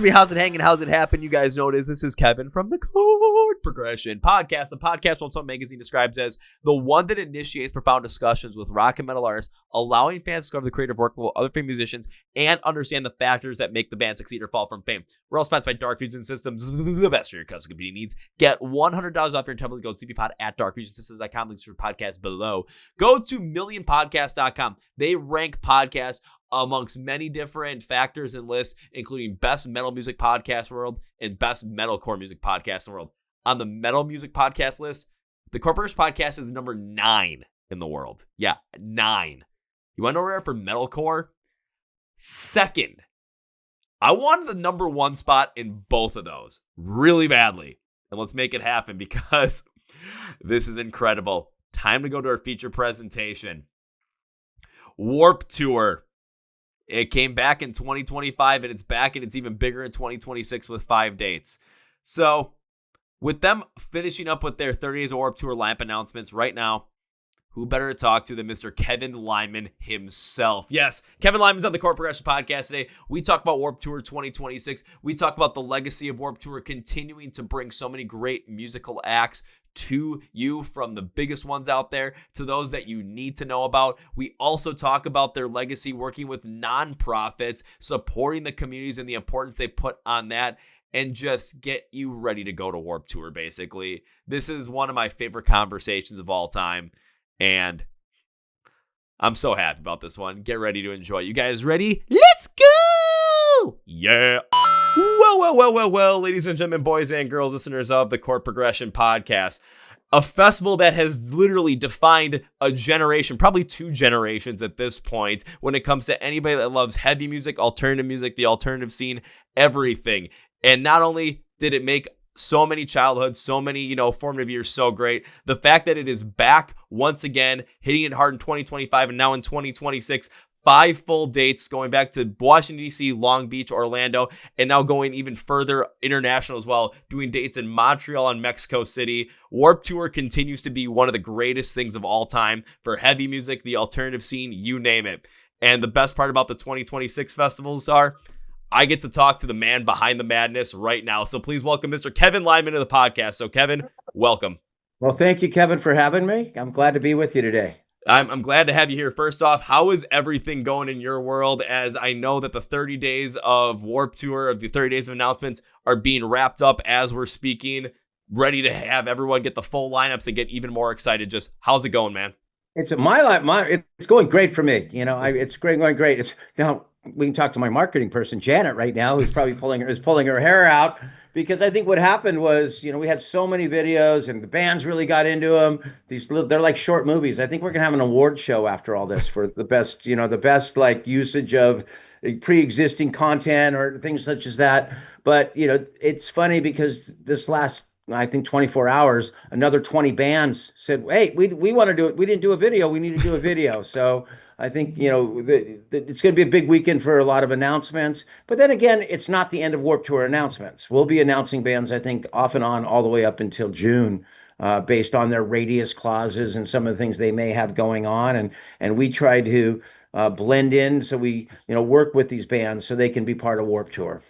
me, how's it hanging? How's it happen? You guys know it is. This is Kevin from the Chord Progression Podcast. The podcast on Some Magazine describes as the one that initiates profound discussions with rock and metal artists, allowing fans to discover the creative work of other famous musicians and understand the factors that make the band succeed or fall from fame. We're all sponsored by Dark Fusion Systems, the best for your custom computing needs. Get $100 off your template. Go to CPPod at darkfusionsystems.com. Links to podcasts below. Go to millionpodcast.com. They rank podcasts amongst many different factors and lists, including best metal music podcast world and best metalcore music podcast in the world. On the metal music podcast list, the Chord Progression Podcast is number 9 in the world. Yeah, 9. You want to know where for metalcore? Second. I wanted the number 1 spot in both of those really badly. And let's make it happen because this is incredible. Time to go to our feature presentation. Warped Tour. It came back in 2025 and it's back and it's even bigger in 2026 with 5 dates. So with them finishing up with their 30 Days of Warped Tour lineup announcements right now, who better to talk to than Mr. Kevin Lyman himself? Yes, Kevin Lyman's on the Chord Progression Podcast today. We talk about Warped Tour 2026. We talk about the legacy of Warped Tour continuing to bring so many great musical acts to you, from the biggest ones out there to those that you need to know about. We also talk about their legacy working with nonprofits, supporting the communities and the importance they put on that, and just get you ready to go to Warped Tour, basically. This is one of my favorite conversations of all time, and I'm so happy about this one. Get ready to enjoy. You guys ready? Let's go! Yeah. Well, ladies and gentlemen, boys and girls, listeners of the Chord Progression Podcast, a festival that has literally defined a generation, probably 2 generations at this point, when it comes to anybody that loves heavy music, the alternative scene, everything. And not only did it make so many childhoods, so many, formative years so great, the fact that it is back once again, hitting it hard in 2025 and now in 2026, 5 full dates going back to Washington, D.C., Long Beach, Orlando, and now going even further international as well, doing dates in Montreal and Mexico City. Warped Tour continues to be one of the greatest things of all time for heavy music, the alternative scene, you name it. And the best part about the 2026 festivals are I get to talk to the man behind the madness right now. So please welcome Mr. Kevin Lyman to the podcast. So Kevin, welcome. Well, thank you, Kevin, for having me. I'm glad to be with you today. I'm glad to have you here. First off, how is everything going in your world? As I know that the 30 days of Warped Tour, of the 30 days of announcements, are being wrapped up as we're speaking, ready to have everyone get the full lineups and get even more excited. Just how's it going, man? It's it's going great for me. It's going great. It's now we can talk to my marketing person, Janet, right now, who's probably pulling her hair out. Because I think what happened was, we had so many videos and the bands really got into them. They're like short movies. I think we're gonna have an award show after all this for the best, the best like usage of pre-existing content or things such as that. But, it's funny because this last, I think 24 hours, another 20 bands said, hey, we want to do it. We didn't do a video. We need to do a video. So I think, it's going to be a big weekend for a lot of announcements. But then again, it's not the end of Warped Tour announcements. We'll be announcing bands, I think, off and on all the way up until June, based on their radius clauses and some of the things they may have going on. And we try to blend in. So we, work with these bands so they can be part of Warped Tour.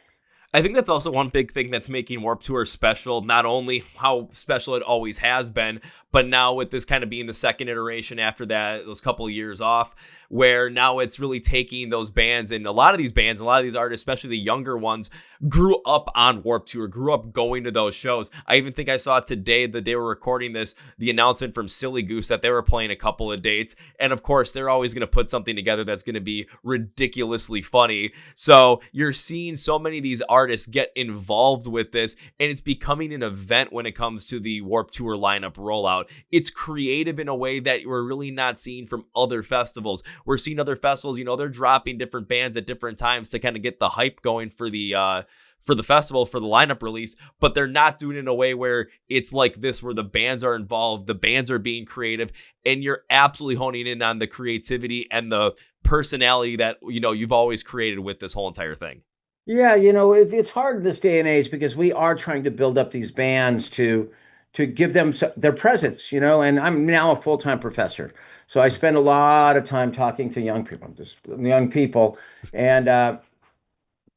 I think that's also one big thing that's making Warped Tour special, not only how special it always has been, but now with this kind of being the second iteration after that, those couple of years off, where now it's really taking those bands, and a lot of these bands, a lot of these artists, especially the younger ones, grew up on Warped Tour, grew up going to those shows. I even think I saw today that they were recording this, the announcement from Silly Goose that they were playing a couple of dates. And of course, they're always going to put something together that's going to be ridiculously funny. So you're seeing so many of these artists get involved with this, and it's becoming an event when it comes to the Warped Tour lineup rollout. It's creative in a way that we're really not seeing from other festivals. We're seeing other festivals, they're dropping different bands at different times to kind of get the hype going for the festival, for the lineup release, but they're not doing it in a way where it's like this, where the bands are involved, the bands are being creative, and you're absolutely honing in on the creativity and the personality that, you've always created with this whole entire thing. Yeah, it's hard this day and age because we are trying to build up these bands to give them their presence, and I'm now a full-time professor. So I spend a lot of time talking to young people, and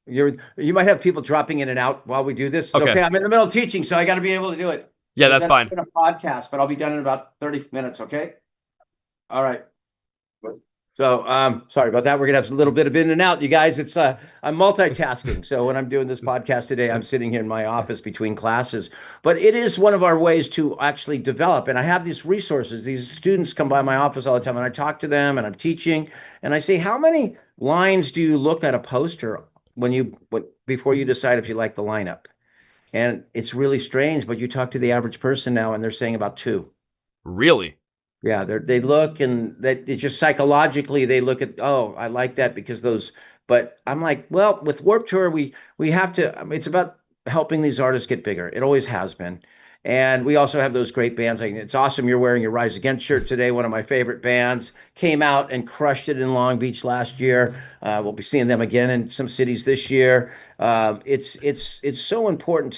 You might have people dropping in and out while we do this. It's Okay. okay. I'm in the middle of teaching, so I got to be able to do it. Yeah, Because that's that's fine. a podcast, but I'll be done in about 30 minutes. Okay. All right. So, sorry about that. We're gonna have a little bit of in and out, you guys. I'm multitasking. So when I'm doing this podcast today, I'm sitting here in my office between classes. But it is one of our ways to actually develop. And I have these resources. These students come by my office all the time, and I talk to them, and I'm teaching, and I say, how many lines do you look at a poster before you decide if you like the lineup? And it's really strange, but you talk to the average person now, and they're saying about two. Really? Yeah, they look and that it's just psychologically they look at, oh, I like that because those, but I'm like, well, with Warped Tour, we have to, I mean, it's about helping these artists get bigger. It always has been. And we also have those great bands. Like it's awesome you're wearing your Rise Against shirt today. One of my favorite bands came out and crushed it in Long Beach last year. We'll be seeing them again in some cities this year. It's so important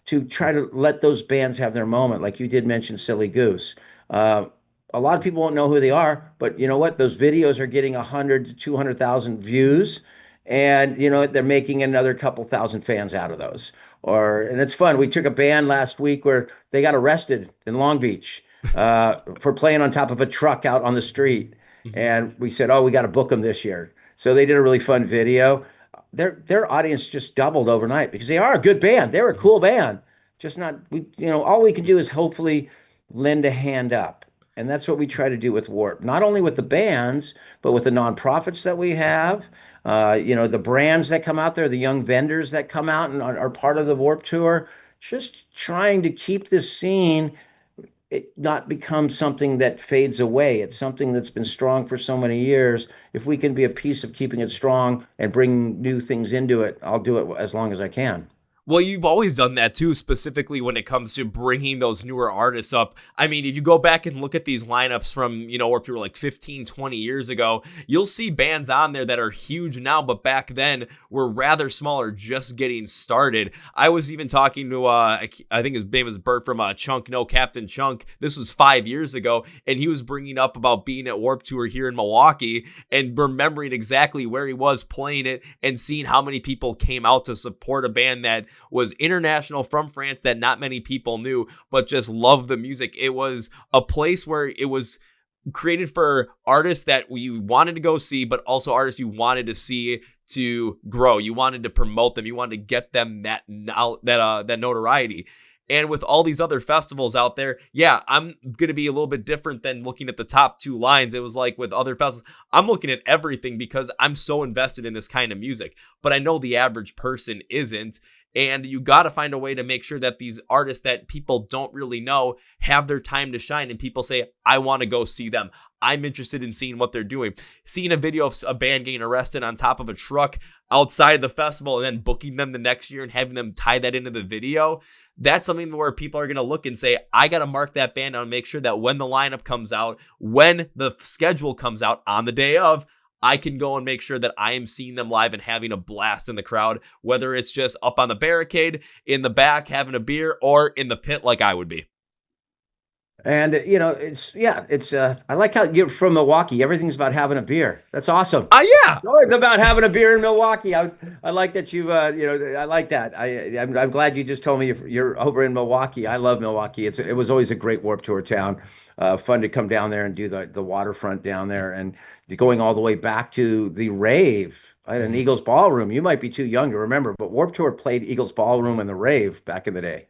to try to let those bands have their moment. Like you did mention Silly Goose. Uh, a lot of people won't know who they are, but you know what? Those videos are getting 100 to 200,000 views, and you know they're making another couple thousand fans out of those. And it's fun. We took a band last week where they got arrested in Long Beach for playing on top of a truck out on the street, Mhm. and we said, "Oh, we got to book them this year." So they did a really fun video. Their audience just doubled overnight because they are a good band. They're a Mhm. cool band. Just not we, you know, all we can do is hopefully lend a hand up. And that's what we try to do with Warp, not only with the bands, but with the nonprofits that we have, the brands that come out there, the young vendors that come out and are part of the Warp Tour, just trying to keep this scene it not become something that fades away. It's something that's been strong for so many years. If we can be a piece of keeping it strong and bring new things into it, I'll do it as long as I can. Well, you've always done that too, specifically when it comes to bringing those newer artists up. I mean, if you go back and look at these lineups from, or if you were like 15, 20 years ago, you'll see bands on there that are huge now, but back then were rather smaller, just getting started. I was even talking to, I think his name was Bert from Chunk, No Captain Chunk. This was 5 years ago, and he was bringing up about being at Warp Tour here in Milwaukee and remembering exactly where he was playing it and seeing how many people came out to support a band that was international from France that not many people knew, but just loved the music. It was a place where it was created for artists that we wanted to go see, but also artists you wanted to see to grow. You wanted to promote them. You wanted to get them that notoriety. And with all these other festivals out there, yeah, I'm going to be a little bit different than looking at the top two lines. It was like with other festivals, I'm looking at everything because I'm so invested in this kind of music. But I know the average person isn't. And you got to find a way to make sure that these artists that people don't really know have their time to shine. And people say, I want to go see them. I'm interested in seeing what they're doing. Seeing a video of a band getting arrested on top of a truck outside the festival and then booking them the next year and having them tie that into the video, that's something where people are going to look and say, I got to mark that band down and make sure that when the lineup comes out, when the schedule comes out on the day of, I can go and make sure that I am seeing them live and having a blast in the crowd, whether it's just up on the barricade, in the back, having a beer, or in the pit like I would be. And I like how you're from Milwaukee. Everything's about having a beer. That's awesome. Yeah. It's always about having a beer in Milwaukee. I like that I like that. I'm glad you just told me you're over in Milwaukee. I love Milwaukee. It was always a great Warped Tour town. Fun to come down there and do the waterfront down there and going all the way back to the rave at an Mhm. Eagles Ballroom. You might be too young to remember, but Warped Tour played Eagles Ballroom and the rave back in the day.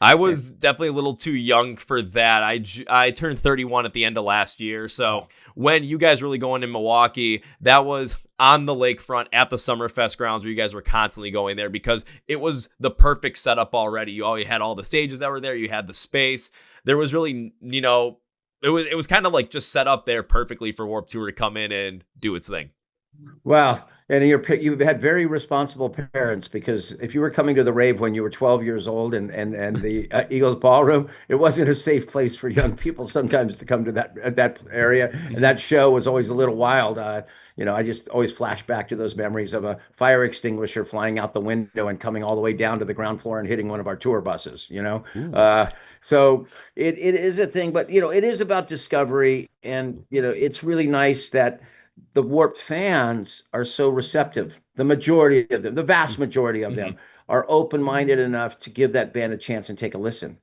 I Yeah. was definitely a little too young for that. I turned 31 at the end of last year. So when you guys really going in Milwaukee, that was on the lakefront at the Summerfest grounds where you guys were constantly going there because it was the perfect setup already. You already had all the stages that were there. You had the space. There was really, it was kind of like just set up there perfectly for Warped Tour to come in and do its thing. Well, and you've had very responsible parents because if you were coming to the rave when you were 12 years old and the Eagles Ballroom, it wasn't a safe place for young people sometimes to come to that area. And Mhm. that show was always a little wild. I just always flash back to those memories of a fire extinguisher flying out the window and coming all the way down to the ground floor and hitting one of our tour buses, Ooh. So it is a thing, but it is about discovery, and it's really nice that the Warped fans are so receptive. The majority of them, the vast majority of Mm-hmm. them, are open-minded enough to give that band a chance and take a listen,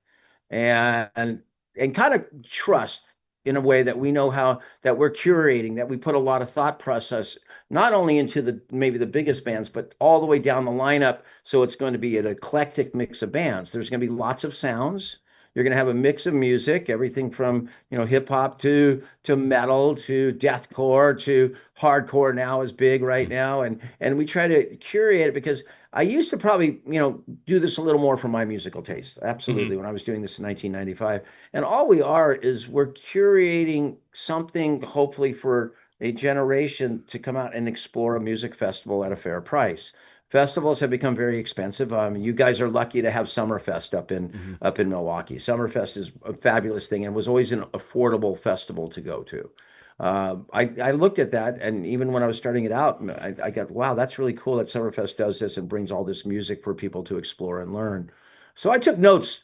and and kind of trust in a way that we know how that we're curating, that we put a lot of thought process not only into the maybe the biggest bands, but all the way down the lineup. So it's going to be an eclectic mix of bands. There's going to be lots of sounds. You're going to have a mix of music, everything from hip hop to metal to deathcore to hardcore now is big right now, and we try to curate it because I used to probably do this a little more for my musical taste. Mm-hmm. Absolutely, when I was doing this in 1995, and all we are is we're curating something hopefully for a generation to come out and explore a music festival at a fair price. Festivals have become very expensive. You guys are lucky to have Summerfest Mm-hmm. up in Milwaukee. Summerfest is a fabulous thing and was always an affordable festival to go to. I looked at that, and even when I was starting it out, I got, wow, that's really cool that Summerfest does this and brings all this music for people to explore and learn. So I took notes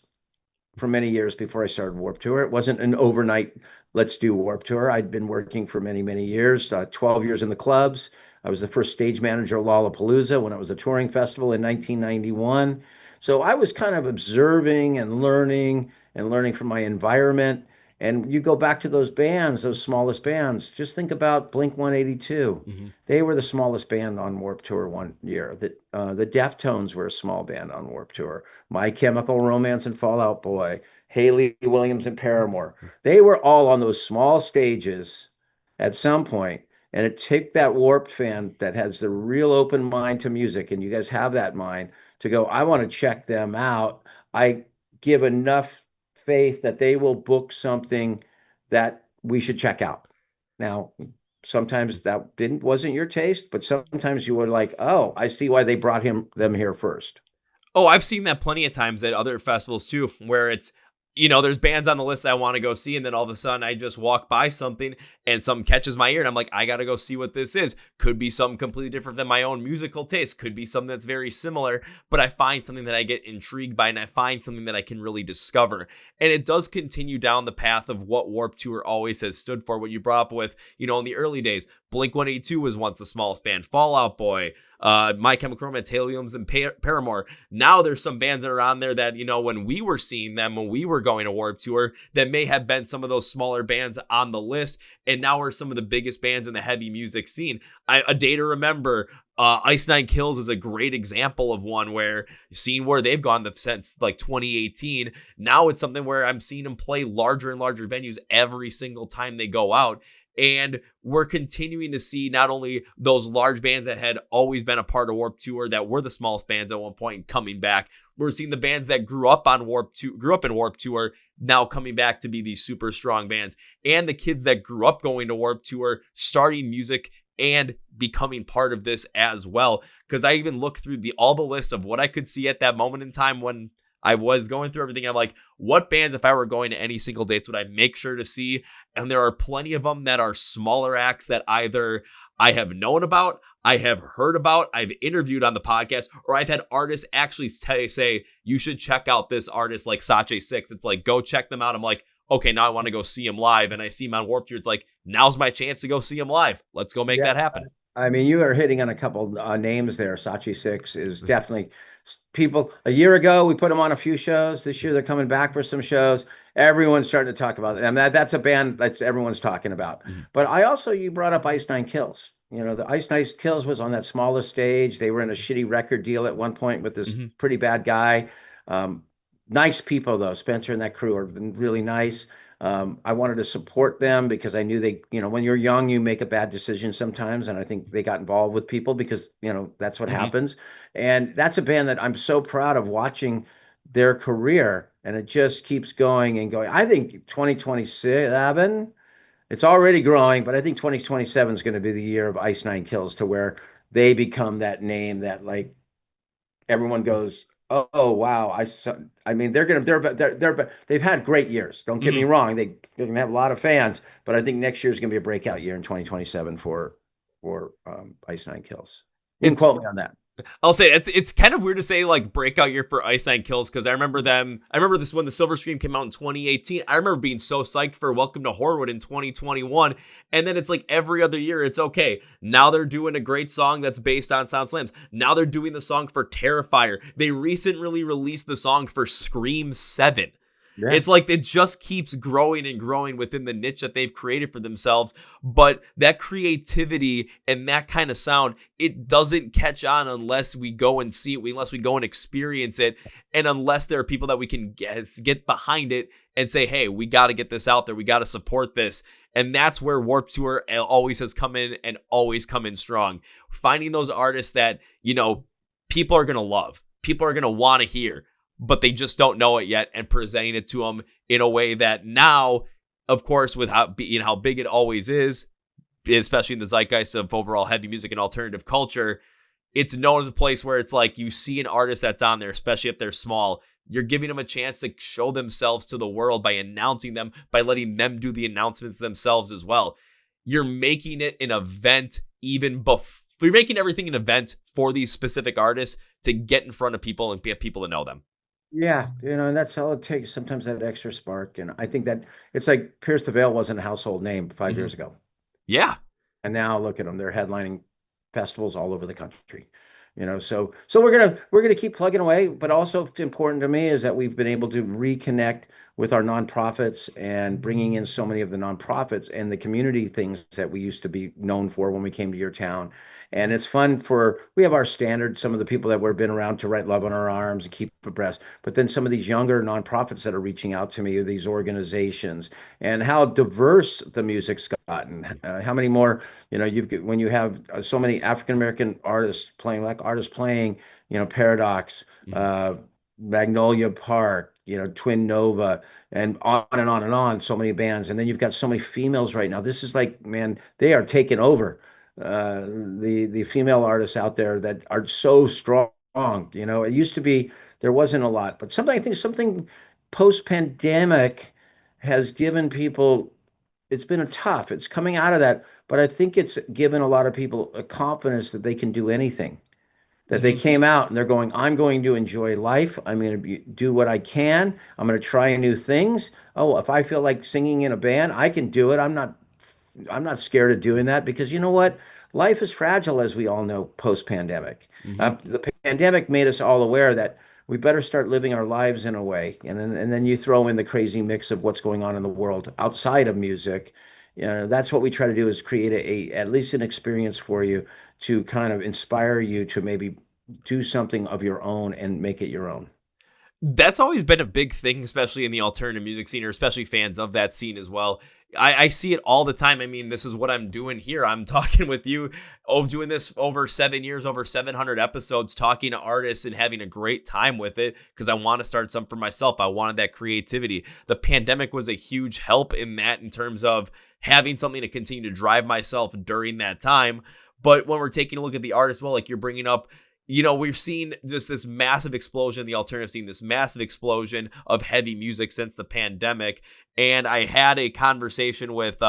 for many years before I started Warp Tour. It wasn't an overnight, let's do Warp Tour. I'd been working for many, many years, 12 years in the clubs. I was the first stage manager of Lollapalooza when it was a touring festival in 1991. So I was kind of observing and learning from my environment. And you go back to those bands, those smallest bands, just think about Blink 182. Mm-hmm. They were the smallest band on Warp Tour one year. The Deftones were a small band on Warp Tour. My Chemical Romance and Fall Out Boy, Haley Williams and Paramore. They were all on those small stages at some point. And it took that Warped fan that has the real open mind to music, and you guys have that mind to go, I want to check them out. I give enough faith that they will book something that we should check out. Now, sometimes that didn't wasn't your taste, but sometimes you were like, oh, I see why they brought them here first. Oh, I've seen that plenty of times at other festivals too, where it's, there's bands on the list I want to go see, and then all of a sudden I just walk by something and something catches my ear, and I'm like, I got to go see what this is. Could be something completely different than my own musical taste. Could be something that's very similar, but I find something that I get intrigued by, and I find something that I can really discover. And it does continue down the path of what Warped Tour always has stood for. What you brought up with, in the early days, Blink 182 was once the smallest band, Fall Out Boy, My Chemical Romance, Haley Williams, and Paramore. Now there's some bands that are on there that, when we were seeing them, when we were going to Warped Tour, that may have been some of those smaller bands on the list, and now are some of the biggest bands in the heavy music scene. A Day to Remember, Ice Nine Kills is a great example of one where seeing where they've gone since like 2018. Now it's something where I'm seeing them play larger and larger venues every single time they go out. And we're continuing to see not only those large bands that had always been a part of Warped Tour that were the smallest bands at one point coming back. We're seeing the bands that grew up in Warped Tour now coming back to be these super strong bands, and the kids that grew up going to Warped Tour starting music and becoming part of this as well. Because I even looked through all the list of what I could see at that moment in time when I was going through everything. I'm like, what bands, if I were going to any single dates, would I make sure to see? And there are plenty of them that are smaller acts that either I have known about, I have heard about, I've interviewed on the podcast, or I've had artists actually say, you should check out this artist like Sache 6. It's like, go check them out. I'm like, okay, now I want to go see him live. And I see him on Warped Tour. It's like, now's my chance to go see him live. Let's go make that happen. I mean, you are hitting on a couple names there. Sachi Six is definitely people. A year ago, we put them on a few shows. This year, they're coming back for some shows. Everyone's starting to talk about it. And that's a band that's everyone's talking about. Mm-hmm. But you brought up Ice Nine Kills. The Ice Nine Kills was on that smallest stage. They were in a shitty record deal at one point with this pretty bad guy. Nice people, though. Spencer and that crew are really nice. I wanted to support them because I knew when you're young, you make a bad decision sometimes. And I think they got involved with people because, that's what happens. And that's a band that I'm so proud of watching their career. And it just keeps going and going. I think 2027, it's already growing, but I think 2027 is going to be the year of Ice Nine Kills, to where they become that name that like everyone goes, oh wow! I mean, they've had great years. Don't get me wrong; they're gonna have a lot of fans, but I think next year is gonna be a breakout year in 2027 for Ice Nine Kills. You can quote me on that. I'll say it's kind of weird to say like breakout year for Ice Nine Kills, because I remember this when the Silver Scream came out in 2018. I remember being so psyched for Welcome to Horrorwood in 2021, and then it's like every other year it's okay. Now they're doing a great song that's based on Sound Slams. Now they're doing the song for Terrifier. They recently released the song for Scream 7. Yeah. It's like it just keeps growing and growing within the niche that they've created for themselves. But that creativity and that kind of sound, it doesn't catch on unless we go and see it, unless we go and experience it, and unless there are people that we can get behind it and say, hey, we got to get this out there. We got to support this. And that's where Warped Tour always has come in and always come in strong. Finding those artists that, people are going to love, people are going to want to hear, but they just don't know it yet, and presenting it to them in a way that now, of course, with how big it always is, especially in the zeitgeist of overall heavy music and alternative culture, it's known as a place where it's like you see an artist that's on there, especially if they're small, you're giving them a chance to show themselves to the world by announcing them, by letting them do the announcements themselves as well. You're making it an event even before. You're making everything an event for these specific artists to get in front of people and get people to know them. Yeah, and that's all it takes. Sometimes that extra spark, and I think that it's like Pierce the Veil wasn't a household name 5 years ago, Yeah. and now look at them; they're headlining festivals all over the country. So we're gonna keep plugging away. But also important to me is that we've been able to reconnect with our nonprofits and bringing in so many of the nonprofits and the community things that we used to be known for when we came to your town. And it's fun we have our standard, some of the people that we've been around to write Love on Our Arms and keep abreast, but then some of these younger nonprofits that are reaching out to me, these organizations, and how diverse the music's gotten. How many more, when you have so many African-American artists playing, Paradox, Magnolia Park, Twin Nova, and on and on and on, so many bands. And then you've got so many females right now. This is like, man, they are taking over. The female artists out there that are so strong. It used to be there wasn't a lot, but I think something post-pandemic has given people. It's been tough. It's coming out of that, but I think it's given a lot of people a confidence that they can do anything. That they came out and they're going, I'm going to enjoy life. I'm going to do what I can. I'm going to try new things. Oh, if I feel like singing in a band, I can do it. I'm not scared of doing that, because you know what? Life is fragile, as we all know, post-pandemic. The pandemic made us all aware that we better start living our lives in a way. And then you throw in the crazy mix of what's going on in the world outside of music. That's what we try to do, is create at least an experience for you to kind of inspire you to maybe do something of your own and make it your own. That's always been a big thing, especially in the alternative music scene, or especially fans of that scene as well. I see it all the time. I mean, this is what I'm doing here. I'm talking with you, doing this over 7 years, over 700 episodes, talking to artists and having a great time with it, because I want to start something for myself. I wanted that creativity. The pandemic was a huge help in that, in terms of having something to continue to drive myself during that time. But when we're taking a look at the artists, well, like you're bringing up, we've seen just this massive explosion in the alternative scene, this massive explosion of heavy music since the pandemic. And I had a conversation with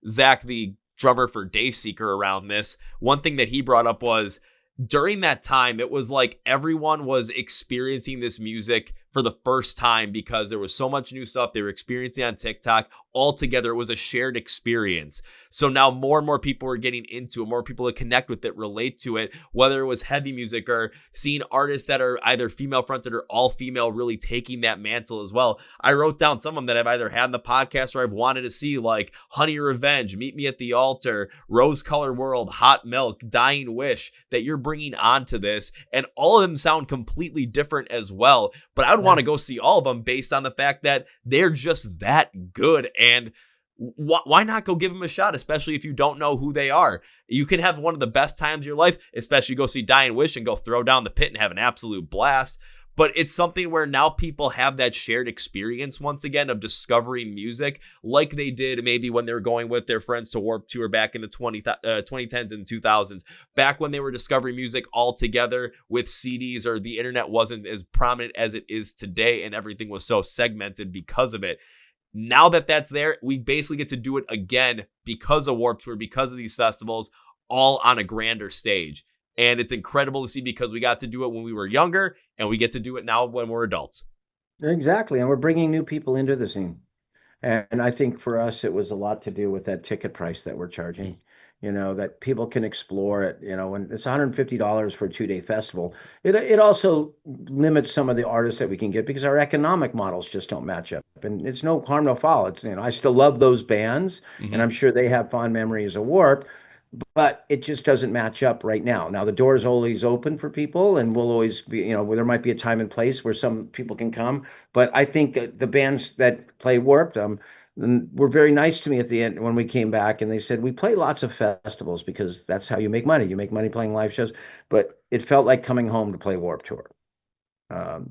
Zach, the drummer for Dayseeker, around this. One thing that he brought up was, during that time, it was like everyone was experiencing this music for the first time, because there was so much new stuff they were experiencing on TikTok. All together, it was a shared experience. So now more and more people are getting into it, more people that connect with it, relate to it, whether it was heavy music or seeing artists that are either female fronted or all female really taking that mantle as well. I wrote down some of them that I've either had in the podcast or I've wanted to see, like Honey Revenge, Meet Me at the Altar, Rose Colored World, Hot Milk, Dying Wish, that you're bringing onto this. And all of them sound completely different as well. But I would want to go see all of them based on the fact that they're just that good. And why not go give them a shot, especially if you don't know who they are? You can have one of the best times of your life, especially go see Dying Wish and go throw down the pit and have an absolute blast. But it's something where now people have that shared experience once again of discovering music, like they did maybe when they were going with their friends to Warped Tour back in the 2010s and 2000s, back when they were discovering music all together with CDs, or the internet wasn't as prominent as it is today and everything was so segmented because of it. Now that that's there, we basically get to do it again because of Warped Tour, because of these festivals, all on a grander stage. And it's incredible to see because we got to do it when we were younger and we get to do it now when we're adults. Exactly. And we're bringing new people into the scene. And I think for us, it was a lot to do with that ticket price that we're charging, that people can explore it, when it's $150 for a 2-day festival. It also limits some of the artists that we can get because our economic models just don't match up. And it's no harm, no foul. It's, I still love those bands, and I'm sure they have fond memories of Warped, but it just doesn't match up right now. Now the door is always open for people, and we'll always be, where there might be a time and place where some people can come. But I think the bands that play Warped, were very nice to me at the end when we came back, and they said we play lots of festivals because that's how you make money. You make money playing live shows, but it felt like coming home to play Warped Tour.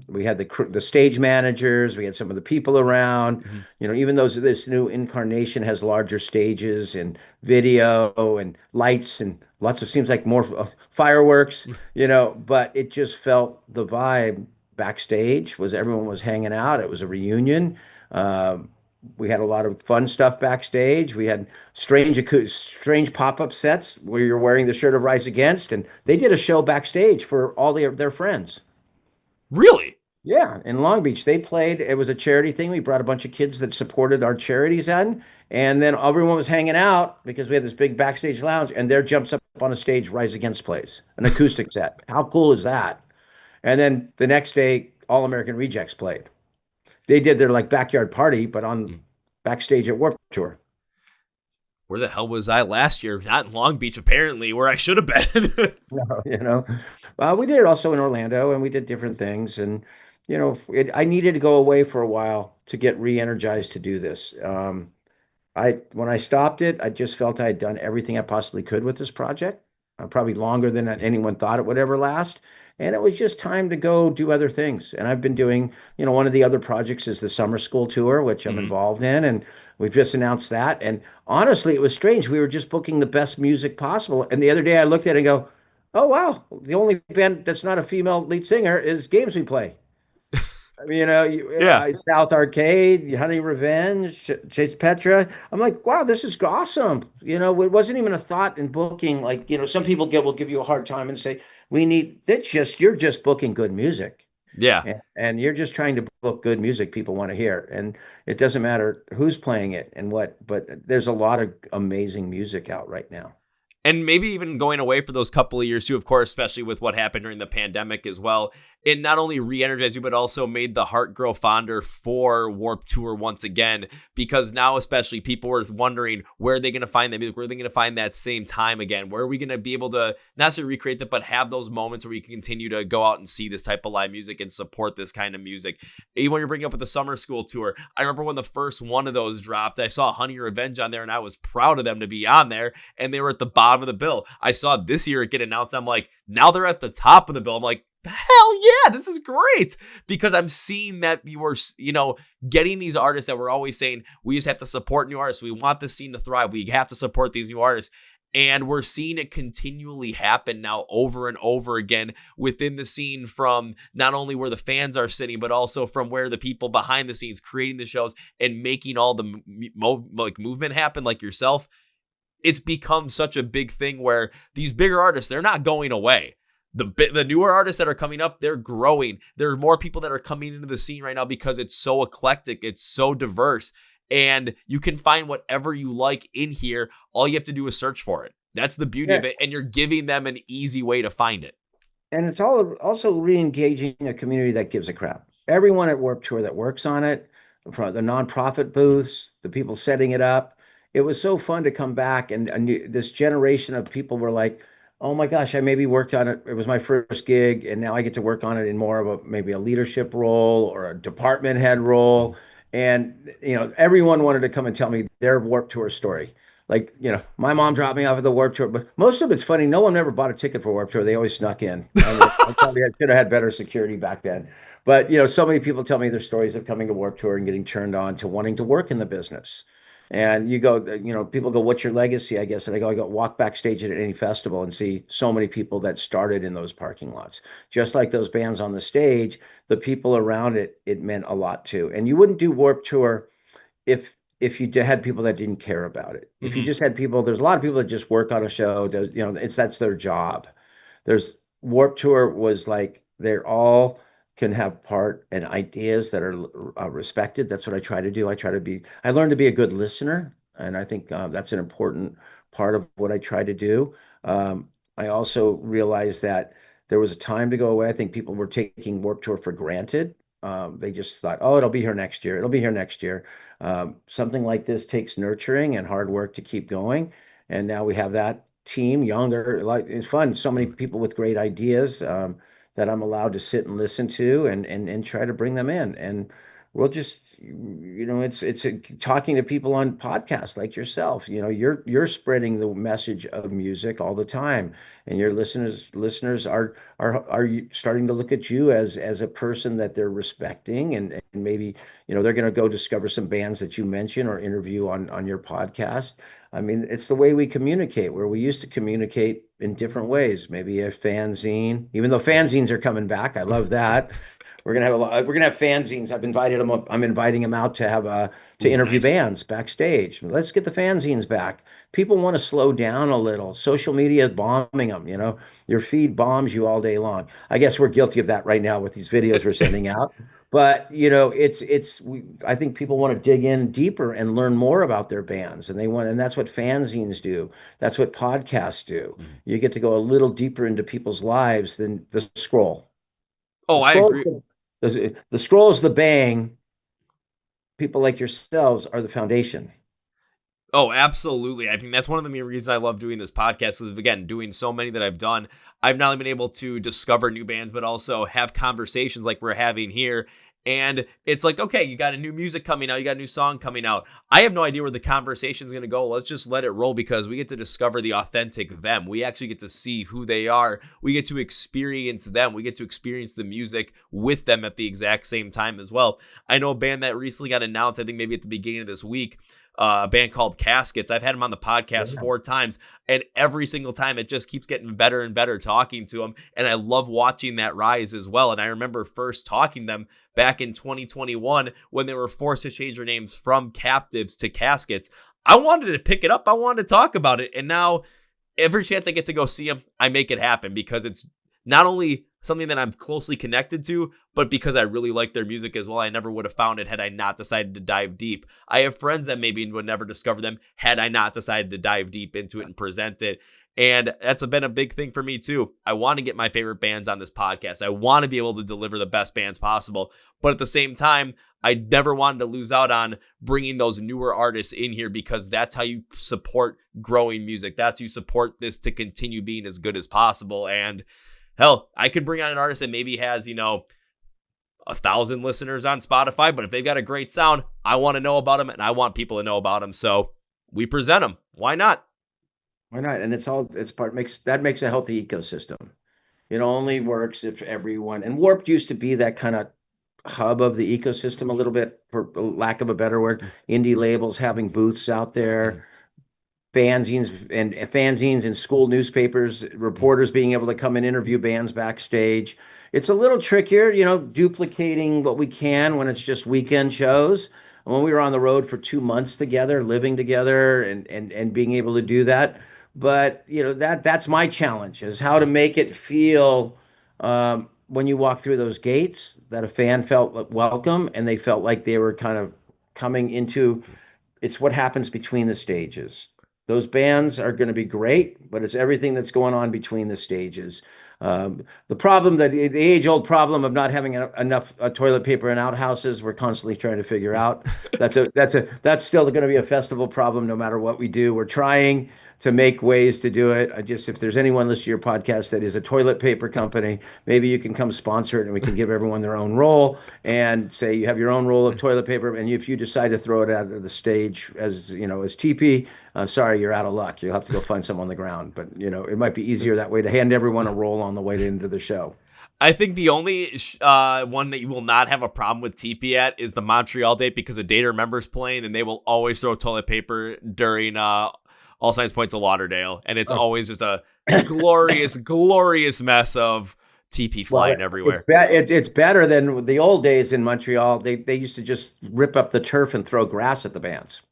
We had the stage managers, we had some of the people around, even though this new incarnation has larger stages and video and lights and lots of, seems like more fireworks, but it just felt the vibe backstage was everyone was hanging out. It was a reunion. We had a lot of fun stuff backstage. We had strange pop-up sets where you're wearing the shirt of Rise Against, and they did a show backstage for all their friends. Really? Yeah, in Long Beach, they played. It was a charity thing. We brought a bunch of kids that supported our charities in, and then everyone was hanging out because we had this big backstage lounge, and there jumps up on a stage Rise Against plays, an acoustic set. How cool is that? And then the next day, All American Rejects played. They did their like backyard party, but on backstage at Warped Tour. Where the hell was I last year? Not in Long Beach, apparently, where I should have been. We did it also in Orlando, and we did different things. And, I needed to go away for a while to get re-energized to do this. When I stopped it, I just felt I had done everything I possibly could with this project, probably longer than anyone thought it would ever last. And it was just time to go do other things. And I've been doing, one of the other projects is the summer school tour, which I'm involved in. And we've just announced that. And honestly, it was strange. We were just booking the best music possible. And the other day I looked at it and go, oh, wow, the only band that's not a female lead singer is Games We Play. I mean, South Arcade, Honey Revenge, Chase Petra. I'm like, wow, this is awesome. It wasn't even a thought in booking. Like, some people will give you a hard time and say, you're just booking good music. Yeah. And you're just trying to book good music people want to hear. And it doesn't matter who's playing it and what, but there's a lot of amazing music out right now. And maybe even going away for those couple of years too, of course, especially with what happened during the pandemic as well. It not only re-energized you, but also made the heart grow fonder for Warped Tour once again, because now especially people were wondering, where are they going to find that music? Where are they going to find that same time again? Where are we going to be able to not necessarily recreate that, but have those moments where we can continue to go out and see this type of live music and support this kind of music? Even when you're bringing up with the summer school tour, I remember when the first one of those dropped, I saw Honey Revenge on there and I was proud of them to be on there, and they were at the bottom of the bill. I saw this year it get announced. I'm like, now they're at the top of the bill. I'm like, hell yeah, this is great, because I'm seeing that you were, getting these artists that we're always saying, we just have to support new artists. We want the scene to thrive. We have to support these new artists. And we're seeing it continually happen now over and over again within the scene, from not only where the fans are sitting, but also from where the people behind the scenes creating the shows and making all the movement happen, like yourself. It's become such a big thing where these bigger artists, they're not going away. The newer artists that are coming up, they're growing. There are more people that are coming into the scene right now because it's so eclectic. It's so diverse. And you can find whatever you like in here. All you have to do is search for it. That's the beauty of it. And you're giving them an easy way to find it. And it's also re-engaging a community that gives a crap. Everyone at Warped Tour that works on it, from the nonprofit booths, the people setting it up. It was so fun to come back, and this generation of people were like, oh my gosh, I maybe worked on it. It was my first gig, and now I get to work on it in more of maybe a leadership role or a department head role. And, everyone wanted to come and tell me their Warped Tour story. Like, my mom dropped me off at the Warped Tour, but most of it's funny. No one ever bought a ticket for Warped Tour. They always snuck in. I probably should have had better security back then. But, so many people tell me their stories of coming to Warped Tour and getting turned on to wanting to work in the business. And you go, people go, what's your legacy, I guess? And I go walk backstage at any festival and see so many people that started in those parking lots. Just like those bands on the stage, the people around it, it meant a lot too. And you wouldn't do Warped Tour if you had people that didn't care about it. If you just had people, there's a lot of people that just work on a show, that's their job. there's Warp Tour was like they're all can have part and ideas that are respected. That's what I try to do. I learned to be a good listener, and I think that's an important part of what I try to do. I also realized that there was a time to go away. I think people were taking Warp Tour for granted. They just thought, oh, it'll be here next year. It'll be here next year. Something like this takes nurturing and hard work to keep going. And now we have that team, younger, like it's fun. So many people with great ideas that I'm allowed to sit and listen to and try to bring them in. And we'll just, talking to people on podcasts like yourself. You're spreading the message of music all the time, and your listeners are starting to look at you as a person that they're respecting, and maybe they're going to go discover some bands that you mention or interview on your podcast. I mean, it's the way we communicate, where we used to communicate in different ways. Maybe a fanzine, even though fanzines are coming back. I love that. We're gonna have fanzines. I've invited them up. I'm inviting them out to have to interview Nice. bands backstage. Let's get the fanzines back. People want to slow down a little. Social media is bombing them. Your feed bombs you all day long. I guess we're guilty of that right now with these videos we're sending out. But I think people want to dig in deeper and learn more about their bands, and that's what fanzines do. That's what podcasts do. Mhm. You get to go a little deeper into people's lives than the scroll. Oh, The I scroll, agree. the scroll is the bang. People like yourselves are the foundation. Oh, absolutely. I think that's one of the main reasons I love doing this podcast is, again, doing so many that I've done. I've not only been able to discover new bands, but also have conversations like we're having here. And it's like, okay, you got a new music coming out, you got a new song coming out. I have no idea where the conversation is going to go. Let's just let it roll because we get to discover the authentic them. We actually get to see who they are. We get to experience them. We get to experience the music with them at the exact same time as well. I know a band that recently got announced, I think maybe at the beginning of this week, a band called Caskets. I've had them on the podcast 4 times, and every single time it just keeps getting better and better talking to them. And I love watching that rise as well. And I remember first talking to them back in 2021 when they were forced to change their names from Captives to Caskets. I wanted to pick it up. I wanted to talk about it. And now every chance I get to go see them, I make it happen because it's not only something that I'm closely connected to, but because I really like their music as well. I never would have found it had I not decided to dive deep. I have friends that maybe would never discover them had I not decided to dive deep into it and present it. And that's been a big thing for me too. I want to get my favorite bands on this podcast. I want to be able to deliver the best bands possible. But at the same time, I never wanted to lose out on bringing those newer artists in here because that's how you support growing music. That's how you support this to continue being as good as possible. And hell, I could bring on an artist that maybe has, 1,000 listeners on Spotify, but if they've got a great sound, I want to know about them and I want people to know about them. So we present them. Why not? Why not? And that makes a healthy ecosystem. It only works if everyone, and Warped used to be that kind of hub of the ecosystem a little bit, for lack of a better word. Indie labels having booths out there, fanzines and school newspapers, reporters being able to come and interview bands backstage. It's a little trickier, duplicating what we can when it's just weekend shows. When we were on the road for 2 months together, living together and being able to do that. But that's my challenge, is how to make it feel when you walk through those gates that a fan felt welcome and they felt like they were kind of coming into. It's what happens between the stages. Those bands are going to be great, but it's everything that's going on between the stages. The problem the age-old problem of not having enough toilet paper in outhouses, we're constantly trying to figure out. That's still going to be a festival problem no matter what we do. We're trying to make ways to do it. If there's anyone listening to your podcast that is a toilet paper company, maybe you can come sponsor it and we can give everyone their own roll and say you have your own roll of toilet paper. And if you decide to throw it out of the stage as TP, sorry, you're out of luck. You'll have to go find some on the ground. But it might be easier that way to hand everyone a roll on the way into the show. I think the only one that you will not have a problem with TP at is the Montreal date because a date remembers playing and they will always throw toilet paper during All Signs Point to Lauderdale. And it's always just a glorious, glorious mess of TP flying everywhere. It's better than the old days in Montreal. They used to just rip up the turf and throw grass at the bands.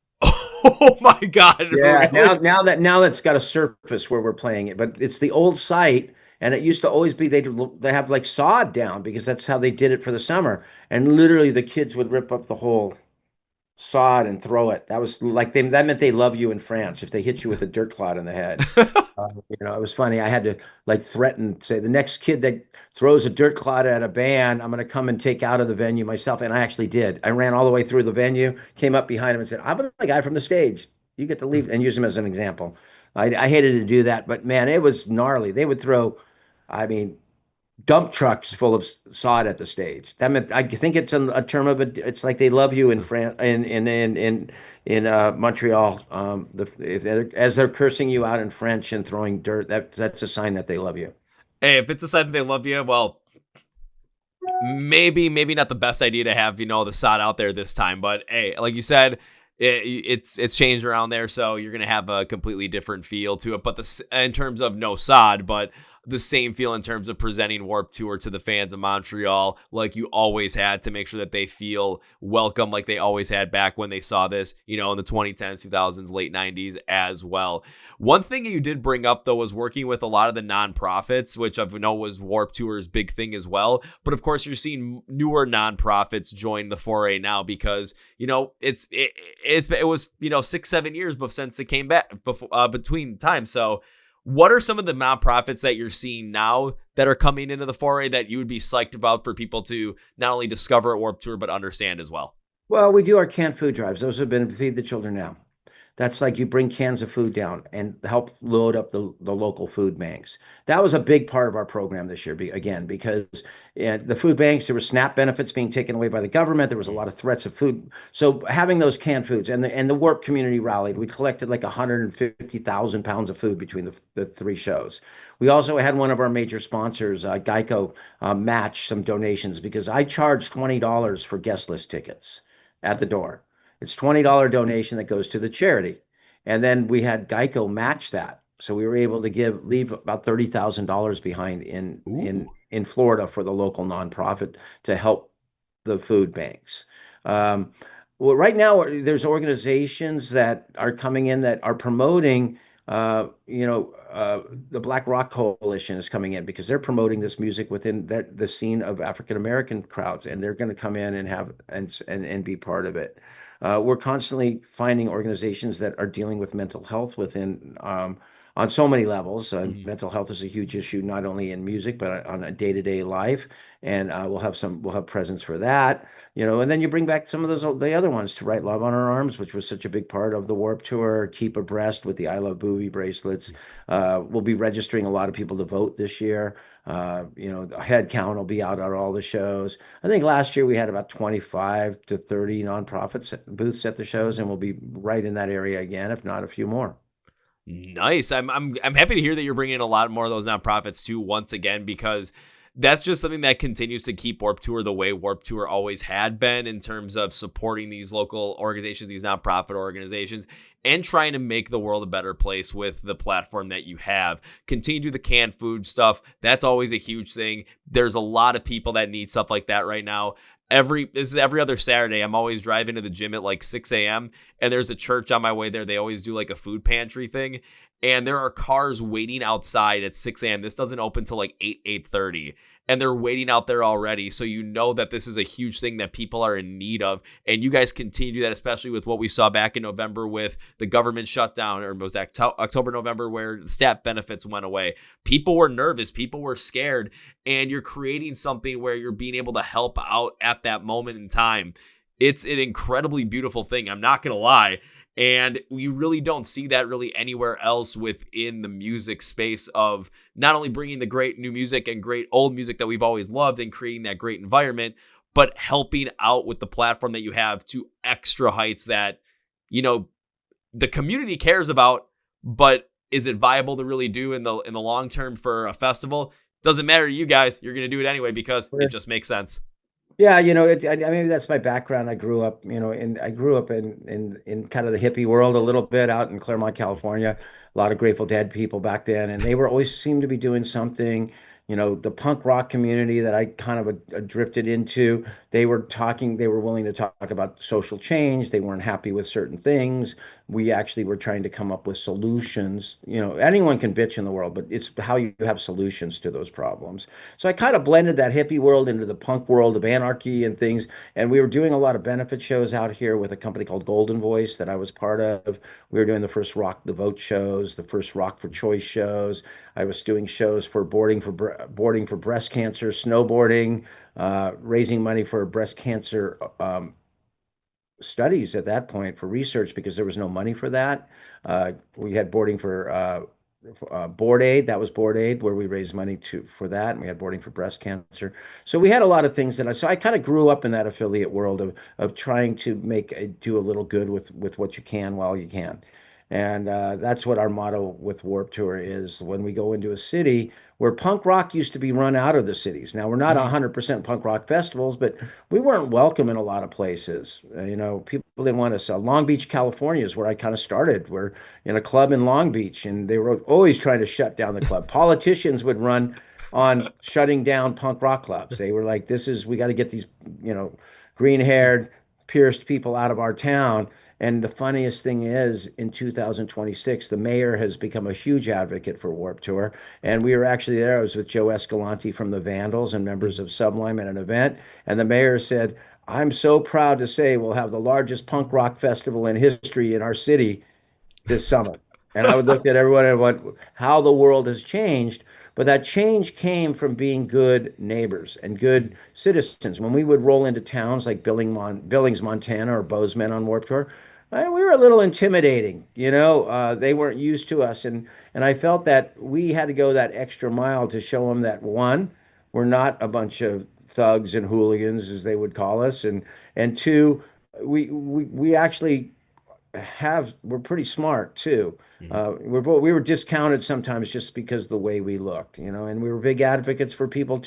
Oh my God! Yeah. Really? Now that's got a surface where we're playing it, but it's the old site, And it used to always be they have like sod down because that's how they did it for the summer. And literally the kids would rip up the whole sod and throw it. That was like that meant they love you in France if they hit you with a dirt clod in the head. It was funny. I had to like threaten, say the next kid that throws a dirt clod at a band, I'm going to come and take out of the venue myself. And I actually did. I ran all the way through the venue, came up behind him and said, I'm the guy from the stage. You get to leave and use him as an example. I hated to do that, but man, it was gnarly. They would throw, I mean, dump trucks full of sod at the stage. That meant I think it's a term of it. It's like they love you in France in Montreal. As they're cursing you out in French and throwing dirt, that's a sign that they love you. Hey, if it's a sign that they love you, well, maybe not the best idea to have the sod out there this time. But hey, like you said, it's changed around there, so you're gonna have a completely different feel to it. But in terms of no sod, but the same feel in terms of presenting Warped Tour to the fans of Montreal like you always had, to make sure that they feel welcome like they always had back when they saw this, in the 2010s, 2000s, late 90s as well. One thing you did bring up, though, was working with a lot of the nonprofits, which I know was Warped Tour's big thing as well. But of course, you're seeing newer nonprofits join the foray now because, it was 6-7 years since it came back between time. So what are some of the nonprofits that you're seeing now that are coming into the foray that you would be psyched about for people to not only discover at Warped Tour, but understand as well? Well, we do our canned food drives. Those have been Feed the Children Now. That's like you bring cans of food down and help load up the local food banks. That was a big part of our program this year, again, because the food banks, there were SNAP benefits being taken away by the government. There was a lot of threats of food. So having those canned foods and the Warp community rallied. We collected like 150,000 pounds of food between the three shows. We also had one of our major sponsors, Geico, match some donations because I charged $20 for guest list tickets at the door. It's $20 donation that goes to the charity. And then we had Geico match that. So we were able to leave about $30,000 behind in Florida for the local nonprofit to help the food banks. Well, right now there's organizations that are coming in that are promoting, the Black Rock Coalition is coming in because they're promoting this music within the scene of African American crowds, and they're going to come in and have and be part of it. We're constantly finding organizations that are dealing with mental health within on so many levels. Mental health is a huge issue, not only in music but on a day-to-day life. And we'll have presence for that, And then you bring back some of the other ones to Write Love on Our Arms, which was such a big part of the Warped Tour. Keep Abreast with the I Love Bowie bracelets. We'll be registering a lot of people to vote this year. A head count will be out at all the shows. I think last year we had about 25 to 30 nonprofits booths at the shows, and we'll be right in that area again, if not a few more. Nice. I'm happy to hear that you're bringing in a lot more of those nonprofits too, once again, because that's just something that continues to keep Warped Tour the way Warped Tour always had been in terms of supporting these local organizations, these nonprofit organizations, and trying to make the world a better place with the platform that you have. Continue to do the canned food stuff. That's always a huge thing. There's a lot of people that need stuff like that right now. This is every other Saturday. I'm always driving to the gym at like 6 a.m. and there's a church on my way there. They always do like a food pantry thing. And there are cars waiting outside at 6 a.m. This doesn't open till like 8:30. And they're waiting out there already. So you know that this is a huge thing that people are in need of. And you guys continue to do that, especially with what we saw back in November with the government shutdown, or it was October, November, where the STAT benefits went away. People were nervous. People were scared. And you're creating something where you're being able to help out at that moment in time. It's an incredibly beautiful thing. I'm not going to lie. And you really don't see that really anywhere else within the music space of not only bringing the great new music and great old music that we've always loved and creating that great environment, but helping out with the platform that you have to extra heights that, the community cares about, but is it viable to really do in the long term for a festival? Doesn't matter to you guys. You're going to do it anyway because it just makes sense. Yeah, maybe that's my background. I grew up, in kind of the hippie world a little bit out in Claremont, California. A lot of Grateful Dead people back then, and they were always seemed to be doing something The punk rock community that I kind of drifted into, they were talking, they were willing to talk about social change. They weren't happy with certain things. We actually were trying to come up with solutions. Anyone can bitch in the world, but it's how you have solutions to those problems. So I kind of blended that hippie world into the punk world of anarchy and things. And we were doing a lot of benefit shows out here with a company called Golden Voice that I was part of. We were doing the first Rock the Vote shows, the first Rock for Choice shows. I was doing shows for boarding for breast cancer, snowboarding, raising money for breast cancer studies at that point for research because there was no money for that. We had boarding for board aid. That was board aid where we raised money for that, and we had boarding for breast cancer. So we had a lot of things so I kind of grew up in that affiliate world of trying to do a little good with what you can while you can. And that's what our motto with Warp Tour is when we go into a city where punk rock used to be run out of the cities. Now, we're not Mhm. 100% punk rock festivals, but we weren't welcome in a lot of places. People didn't want us. Long Beach, California is where I kind of started. We're in a club in Long Beach, and they were always trying to shut down the club. Politicians would run on shutting down punk rock clubs. They were like, we got to get these, green-haired, pierced people out of our town. And the funniest thing is, in 2026, the mayor has become a huge advocate for Warp Tour. And we were actually there. I was with Joe Escalante from the Vandals and members of Sublime at an event. And the mayor said, I'm so proud to say we'll have the largest punk rock festival in history in our city this summer. And I would look at everyone and went, how the world has changed. But that change came from being good neighbors and good citizens. When we would roll into towns like Billings, Montana, or Bozeman on Warped Tour, we were a little intimidating. They weren't used to us, and I felt that we had to go that extra mile to show them that one, we're not a bunch of thugs and hooligans, as they would call us, and two, we actually we're pretty smart too. Mhm. We were discounted sometimes just because of the way we looked, and we were big advocates for people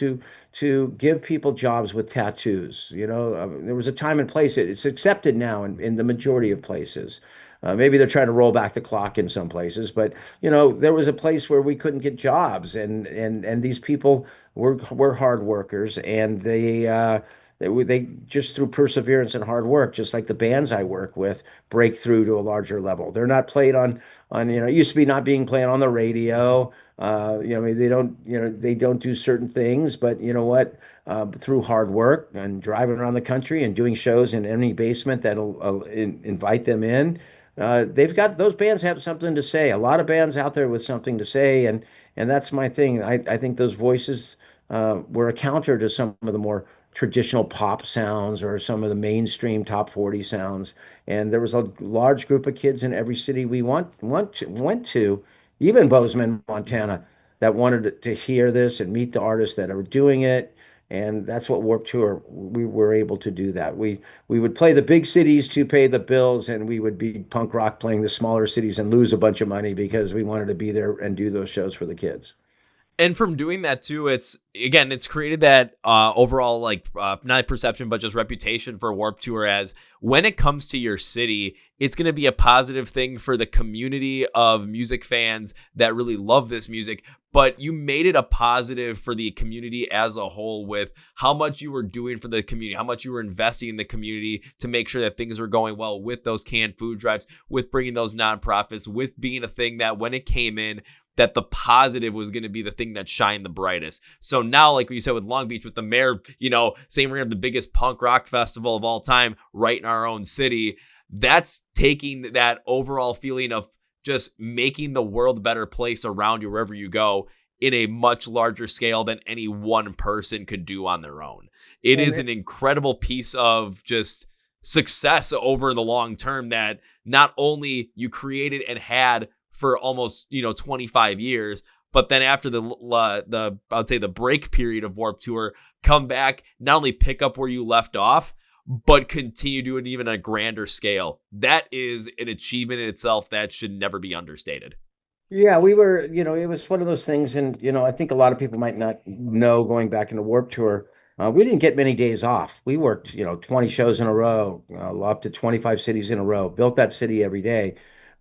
to give people jobs with tattoos. There was a time and place. It's accepted now in the majority of places. Maybe they're trying to roll back the clock in some places, but there was a place where we couldn't get jobs, and these people were hard workers, and they just through perseverance and hard work, just like the bands I work with, break through to a larger level. They're not played on it used to be not being played on the radio. They don't do certain things, but you know what? Through hard work and driving around the country and doing shows in any basement that'll invite them in, those bands have something to say. A lot of bands out there with something to say, and that's my thing. I think those voices were a counter to some of the more traditional pop sounds or some of the mainstream top 40 sounds. And there was a large group of kids in every city we went to, even Bozeman, Montana, that wanted to hear this and meet the artists that are doing it. And that's what Warped Tour, we were able to do that. We would play the big cities to pay the bills, and we would be punk rock playing the smaller cities and lose a bunch of money because we wanted to be there and do those shows for the kids. And from doing that too, it's created that overall not perception but just reputation for Warp Tour as when it comes to your city, it's going to be a positive thing for the community of music fans that really love this music. But you made it a positive for the community as a whole with how much you were doing for the community, how much you were investing in the community to make sure that things were going well with those canned food drives, with bringing those nonprofits, with being a thing that when it came in, that the positive was going to be the thing that shined the brightest. So now, like you said with Long Beach, with the mayor, saying we're going to have the biggest punk rock festival of all time right in our own city, that's taking that overall feeling of just making the world a better place around you wherever you go in a much larger scale than any one person could do on their own. It is an incredible piece of just success over the long term that not only you created and had for almost 25 years, but then after the I would say the break period of Warp Tour, come back, not only pick up where you left off, but continue doing even a grander scale. That is an achievement in itself that should never be understated. Yeah, we were, it was one of those things. And, I think a lot of people might not know going back into Warp Tour, we didn't get many days off. We worked, 20 shows in a row, up to 25 cities in a row, built that city every day.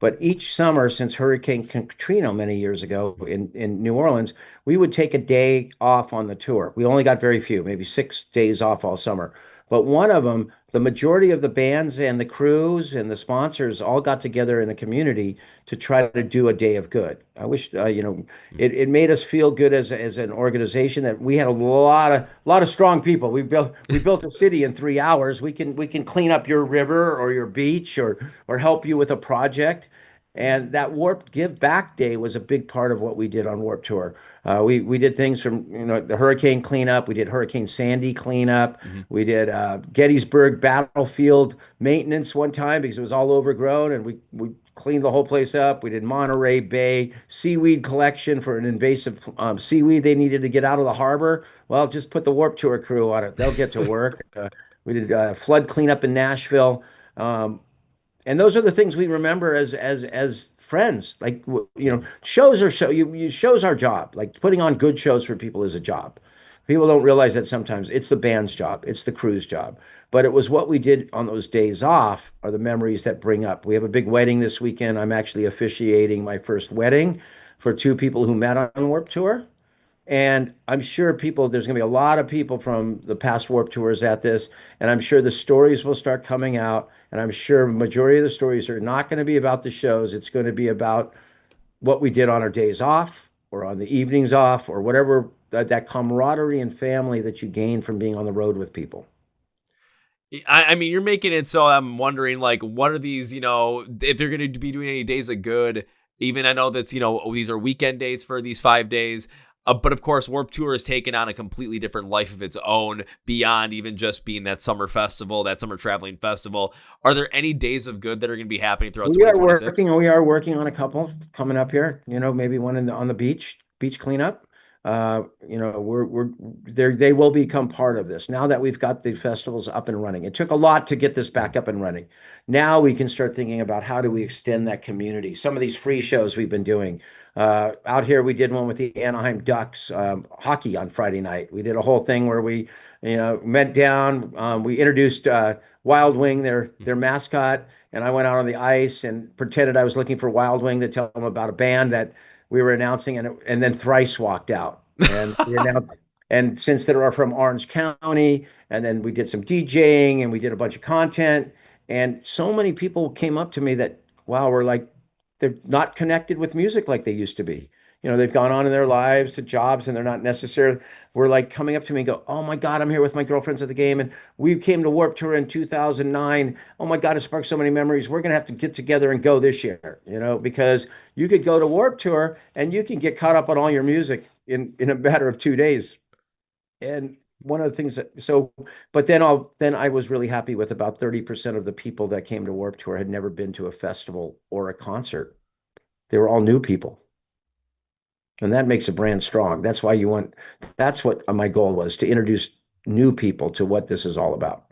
But each summer since Hurricane Katrina many years ago in New Orleans, we would take a day off on the tour. We only got very few, maybe 6 days off all summer. But one of them, the majority of the bands and the crews and the sponsors all got together in a community to try to do a day of good. I wish, it made us feel good as an organization that we had a lot of strong people. We built a city in 3 hours. We can clean up your river or your beach or help you with a project. And that Warp Give Back Day was a big part of what we did on Warp Tour. We did things from the hurricane cleanup. We did Hurricane Sandy cleanup. We did Gettysburg battlefield maintenance one time because it was all overgrown, and we cleaned the whole place up. We did Monterey Bay seaweed collection for an invasive seaweed they needed to get out of the harbor. Well, just put the Warp Tour crew on it. They'll get to work. We did flood cleanup in Nashville. And those are the things we remember as friends. Like shows are shows our job. Like putting on good shows for people is a job. People don't realize that sometimes it's the band's job, it's the crew's job. But it was what we did on those days off are the memories that bring up. We have a big wedding this weekend. I'm actually officiating my first wedding for two people who met on Warp Tour. And I'm sure there's going to be a lot of people from the past Warp Tours at this, and I'm sure the stories will start coming out. And I'm sure majority of the stories are not going to be about the shows. It's going to be about what we did on our days off or on the evenings off or whatever, that camaraderie and family that you gain from being on the road with people. I mean, you're making it so I'm wondering, like, what are these, if they're going to be doing any days of good, even I know that's, these are weekend dates for these 5 days. But of course, Warped Tour has taken on a completely different life of its own beyond even just being that summer festival, that summer traveling festival. Are there any days of good that are going to be happening throughout 2026? We are working on a couple coming up here. Maybe one on the beach cleanup. We're there. They will become part of this now that we've got the festivals up and running. It took a lot to get this back up and running. Now we can start thinking about how do we extend that community. Some of these free shows we've been doing. Out here, we did one with the Anaheim Ducks hockey on Friday night. We did a whole thing where we, went down. We introduced Wild Wing, their mascot, and I went out on the ice and pretended I was looking for Wild Wing to tell them about a band that we were announcing, and then Thrice walked out, and we announced. And since they are from Orange County, and then we did some DJing and we did a bunch of content, and so many people came up to me that, wow, we're like, they're not connected with music like they used to be. They've gone on in their lives to jobs and they're not necessarily, we're like coming up to me and go, oh my God, I'm here with my girlfriends at the game. And we came to Warp Tour in 2009. Oh my God, it sparked so many memories. We're going to have to get together and go this year, because you could go to Warp Tour and you can get caught up on all your music in a matter of 2 days. And one of the things but then I was really happy with about 30% of the people that came to Warp Tour had never been to a festival or a concert. They were all new people. And that makes a brand strong. That's what my goal was, to introduce new people to what this is all about.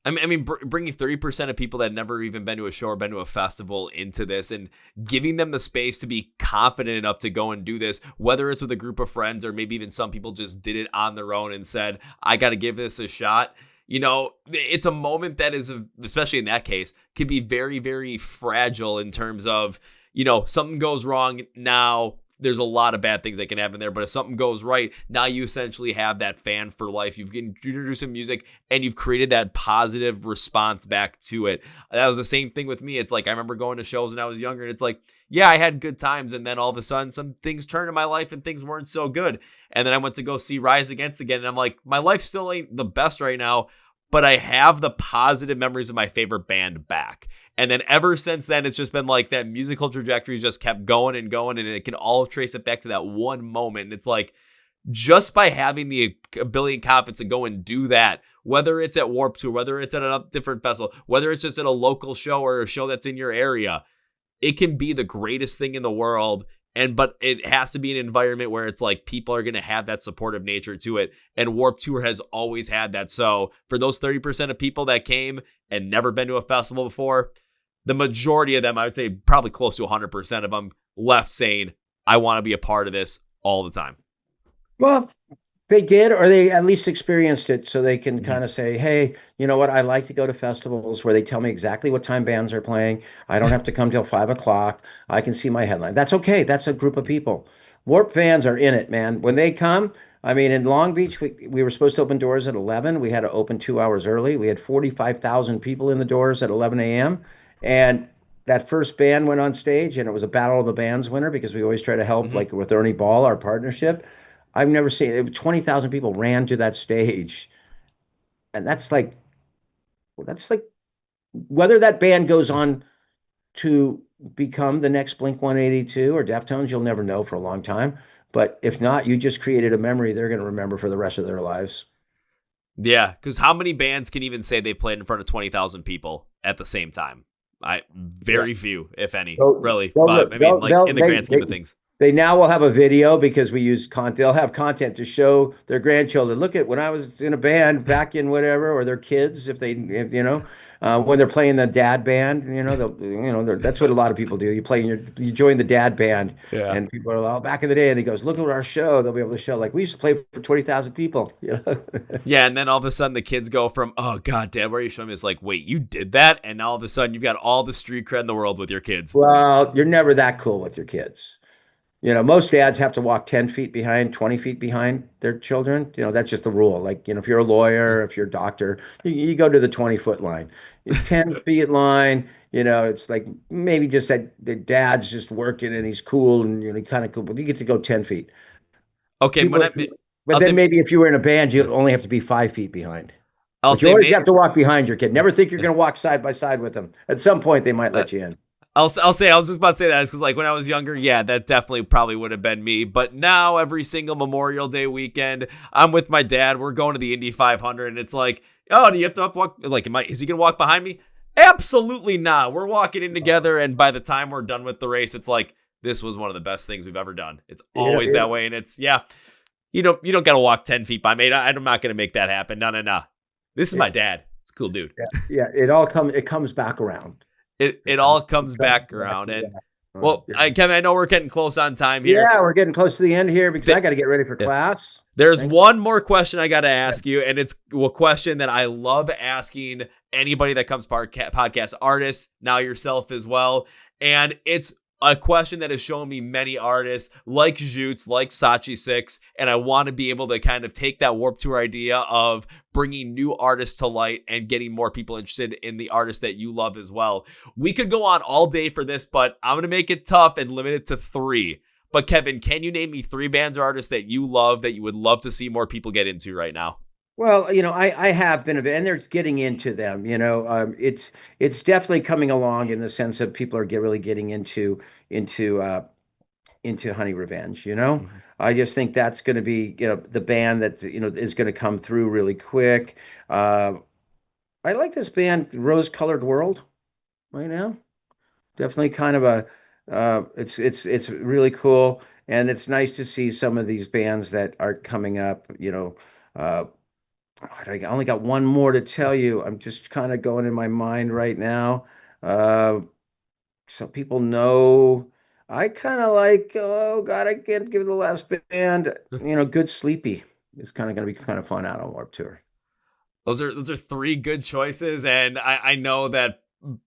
I mean, bringing 30% of people that never even been to a show or been to a festival into this and giving them the space to be confident enough to go and do this, whether it's with a group of friends or maybe even some people just did it on their own and said, I got to give this a shot. It's a moment that is, especially in that case, can be very, very fragile in terms of, something goes wrong now. There's a lot of bad things that can happen there, but if something goes right, now you essentially have that fan for life. You've introduced some music and you've created that positive response back to it. That was the same thing with me. It's like, I remember going to shows when I was younger and it's like, yeah, I had good times. And then all of a sudden some things turned in my life and things weren't so good. And then I went to go see Rise Against again. And I'm like, my life still ain't the best right now, but I have the positive memories of my favorite band back. And then ever since then, it's just been like that musical trajectory just kept going, and it can all trace it back to that one moment. And it's like, just by having the ability and confidence to go and do that, whether it's at Warped Tour, whether it's at a different festival, whether it's just at a local show or a show that's in your area, it can be the greatest thing in the world. But it has to be an environment where it's like people are going to have that supportive nature to it. And Warped Tour has always had that. So for those 30% of people that came and never been to a festival before, the majority of them, I would say probably close to 100% of them, left saying, I want to be a part of this all the time. Well, They did, or they at least experienced it, so they can Mhm. kind of say, "Hey, you know what? I like to go to festivals where they tell me exactly what time bands are playing. I don't have to come till 5 o'clock. I can see my headline. That's okay. That's a group of people. Warp fans are in it, man. When they come, I mean, in Long Beach, we were supposed to open doors at 11. We had to open 2 hours early. We had 45,000 people in the doors at 11 a.m. And that first band went on stage, and it was a Battle of the Bands winner because we always try to help, Mhm. like with Ernie Ball, our partnership. I've never seen it. 20,000 people ran to that stage. And that's like whether that band goes on to become the next Blink 182 or Deftones, you'll never know for a long time. But if not, you just created a memory they're going to remember for the rest of their lives. Yeah, because how many bands can even say they played in front of 20,000 people at the same time? Yeah. Very few, if any, They'll, really. they'll, But I mean, they'll, like they'll, in the grand scheme of things. they now will have a video because we use content. They'll have content to show their grandchildren. Look at when I was in a band back in whatever, or their kids when they're playing the dad band. That's what a lot of people do. You join the dad band, Yeah. and people are like, oh, back in the day, and he goes, look at our show. They'll be able to show like we used to play for 20,000 people. Yeah, and then all of a sudden the kids go from, oh, God, Dad, where are you showing me? It's like, wait, you did that? And now all of a sudden you've got all the street cred in the world with your kids. Well, you're never that cool with your kids. Most dads have to walk 10 feet behind, 20 feet behind their children. That's just the rule. Like, if you're a lawyer, if you're a doctor, you go to the 20-foot line. 10 feet line, it's like maybe just that the dad's just working and he's cool and, kind of cool, but you get to go 10 feet. Okay, People, but I'll then say, maybe if you were in a band, you only have to be 5 feet behind. I'll But you say, always have to walk behind your kid. Never think you're going to walk side by side with them. At some point, they might uh, let you in. I'll say, I was just about to say that because, like, when I was younger, yeah, that definitely probably would have been me. But now, every single Memorial Day weekend, I'm with my dad. We're going to the Indy 500, and it's like, oh, do you have to walk? Like, is he gonna walk behind me? Absolutely not. We're walking in together, and by the time we're done with the race, it's like this was one of the best things we've ever done. It's Yeah, always that way, and it's you don't gotta walk 10 feet by me. I'm not gonna make that happen. No. This is yeah, my dad. It's a cool dude. yeah, yeah. It comes back around. It It comes, all it comes comes back back around, and around. well, Yeah. Kevin, I know we're getting close on time here. Yeah, we're getting close to the end here because I Th- got to get ready for class. There's Thank one more question I got to you. ask you, and it's a question that I love asking anybody that comes podcast artists, now yourself as well. And it's a question that has shown me many artists like Jutes, like Sachi Six, and I want to be able to kind of take that Warp Tour idea of bringing new artists to light and getting more people interested in the artists that you love as well. We could go on all day for this, but I'm going to make it tough and limit it to 3. But Kevin, can you name me 3 bands or artists that you love that you would love to see more people get into right now? Well, I have been a bit, and they're getting into them. It's definitely coming along in the sense that people are really getting into into Honey Revenge. Mhm. I just think that's going to be the band that is going to come through really quick. Uh, I like this band, Rose Colored World, right now. Definitely kind of it's really cool, and it's nice to see some of these bands that are coming up. I only got one more to tell you. I'm just kind of going in my mind right now. Uh, so people know I kind of like. Oh God, I can't give the last band. Good Sleepy is kind of going to be kind of fun out on Warp Tour. Those are 3 good choices, and I know that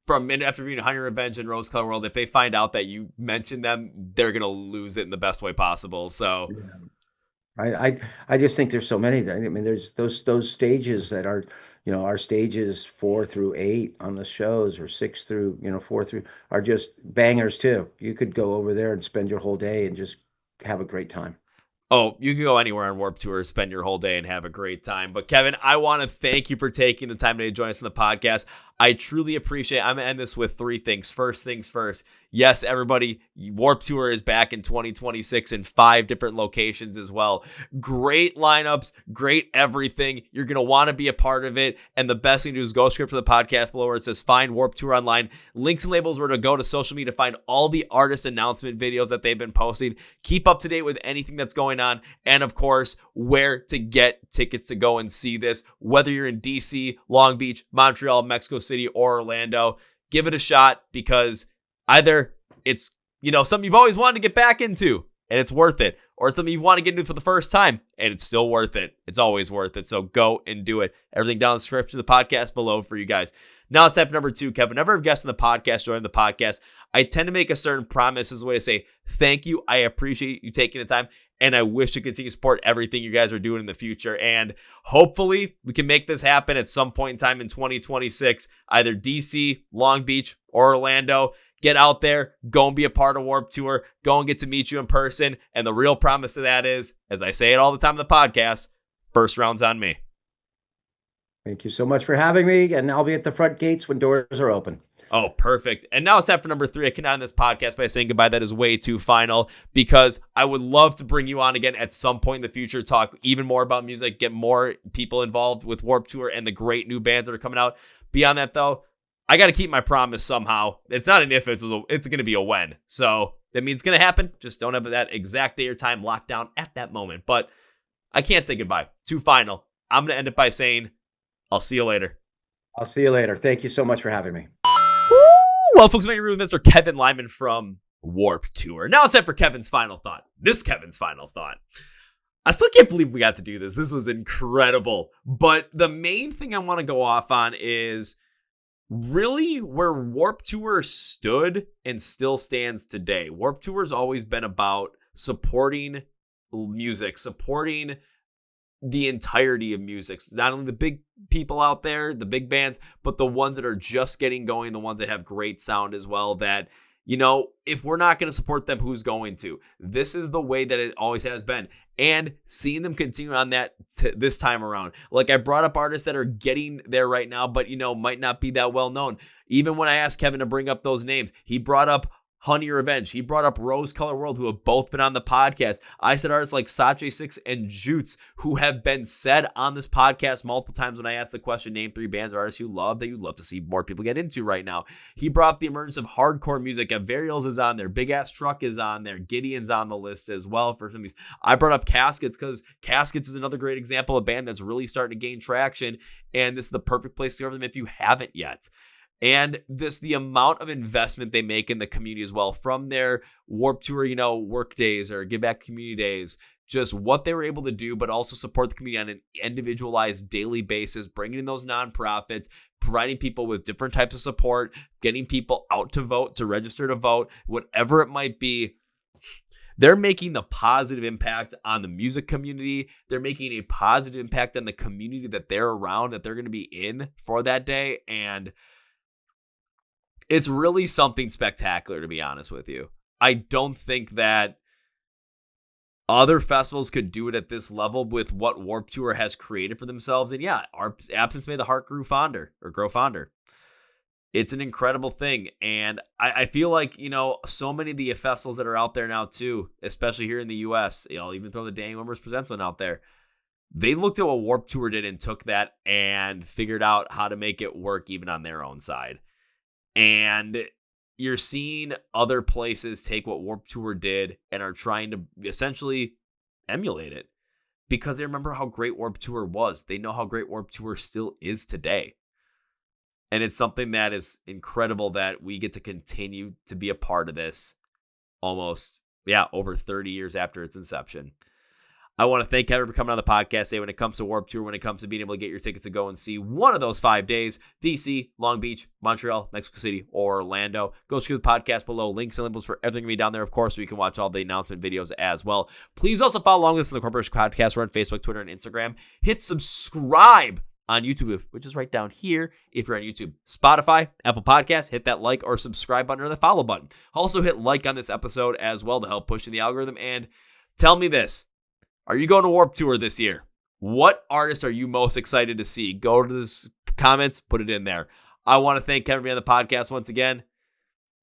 from after reading Honey Revenge and Rose Color World, if they find out that you mentioned them, they're gonna lose it in the best way possible. So I just think there's so many. I mean, there's those stages that are, our stages 4 through 8 on the shows, or 6 through, 4 through, are just bangers too. You could go over there and spend your whole day and just have a great time. oh, you can go anywhere on Warp Tour, spend your whole day, and have a great time. But Kevin, I want to thank you for taking the time today to join us on the podcast. I truly appreciate it. I'm going to end this with 3 things. First things first. Yes, everybody, Warp Tour is back in 2026 in 5 different locations as well. Great lineups, great everything. You're going to want to be a part of it. And the best thing to do is go script for the podcast below where it says find Warp Tour online. Links and labels where to go to social media to find all the artist announcement videos that they've been posting. Keep up to date with anything that's going on. And of course, where to get tickets to go and see this, whether you're in DC, Long Beach, Montreal, Mexico City, or Orlando. Give it a shot because either it's something you've always wanted to get back into and it's worth it, or it's something you want to get into for the first time, and it's still worth it. It's always worth it. So go and do it. Everything down in the description of the podcast below for you guys. Now it's step number 2, Kevin. Whenever I've guests on the podcast, join the podcast, I tend to make a certain promise as a way to say, thank you. I appreciate you taking the time. And I wish to continue to support everything you guys are doing in the future. And hopefully we can make this happen at some point in time in 2026, either DC, Long Beach, or Orlando. Get out there, go and be a part of Warped Tour, go and get to meet you in person. And the real promise to that is, as I say it all the time in the podcast, first round's on me. Thank you so much for having me. And I'll be at the front gates when doors are open. Oh, perfect. And now it's time for number 3. I can end this podcast by saying goodbye. That is way too final, because I would love to bring you on again at some point in the future, talk even more about music, get more people involved with Warped Tour and the great new bands that are coming out. Beyond that, though, I got to keep my promise somehow. It's not an if, it's going to be a when. So that means it's going to happen. Just don't have that exact day or time locked down at that moment. But I can't say goodbye. Too final. I'm going to end it by saying, I'll see you later. I'll see you later. Thank you so much for having me. Well, folks, I'm with Mr. Kevin Lyman from Warped Tour. Now it's time for Kevin's final thought. Kevin's final thought. I still can't believe we got to do this. This was incredible. But the main thing I want to go off on is really where Warped Tour stood and still stands today. Warped Tour has always been about supporting music, supporting the entirety of music. Not only the big people out there, the big bands, but the ones that are just getting going, the ones that have great sound as well, that, you know, if we're not going to support them, who's going to? This is the way that it always has been. And seeing them continue on that this time around. Like I brought up artists that are getting there right now, but, you know, might not be that well known. Even when I asked Kevin to bring up those names, he brought up Honey Revenge. He brought up Rose Color World, who have both been on the podcast. I said artists like Sache 6 and Jutes, who have been said on this podcast multiple times when I asked the question, name 3 bands or artists you love that you'd love to see more people get into right now. He brought up the emergence of hardcore music. Varials is on there. Big Ass Truck is on there. Gideon's on the list as well for some of these. I brought up Caskets because Caskets is another great example of a band that's really starting to gain traction, and this is the perfect place to cover them if you haven't yet. And the amount of investment they make in the community as well, from their Warped Tour, you know, work days or give back community days, just what they were able to do, but also support the community on an individualized daily basis, bringing in those nonprofits, providing people with different types of support, getting people out to vote, to register to vote, whatever it might be. They're making the positive impact on the music community. They're making a positive impact on the community that they're around, that they're going to be in for that day. And it's really something spectacular, to be honest with you. I don't think that other festivals could do it at this level with what Warped Tour has created for themselves. And yeah, our absence made the heart grow fonder. It's an incredible thing. And I feel like, you know, so many of the festivals that are out there now too, especially here in the US, you know, even throw the Dang Wimmers Presents one out there. They looked at what Warped Tour did and took that and figured out how to make it work even on their own side. And you're seeing other places take what Warped Tour did and are trying to essentially emulate it because they remember how great Warped Tour was. They know how great Warped Tour still is today. And it's something that is incredible that we get to continue to be a part of this almost, over 30 years after its inception. I want to thank Kevin for coming on the podcast today. When it comes to Warped Tour, when it comes to being able to get your tickets to go and see one of those 5 days, DC, Long Beach, Montreal, Mexico City, or Orlando, go screw the podcast below. Links and labels for everything will be down there, of course, so you can watch all the announcement videos as well. Please also follow along with us on the Chord Progression Podcast. We're on Facebook, Twitter, and Instagram. Hit subscribe on YouTube, which is right down here if you're on YouTube. Spotify, Apple Podcasts, hit that like or subscribe button or the follow button. Also hit like on this episode as well to help push in the algorithm. And tell me this. Are you going to Warped Tour this year? What artist are you most excited to see? Go to the comments, put it in there. I want to thank Kevin for being on the podcast once again.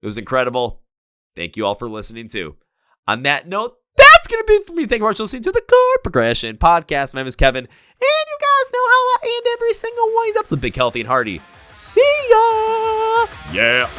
It was incredible. Thank you all for listening too. On that note, that's going to be it for me. Thank you for listening to the Chord Progression Podcast. My name is Kevin, and you guys know how I end every single one of these episodes. Big, healthy, and hearty. See ya! Yeah.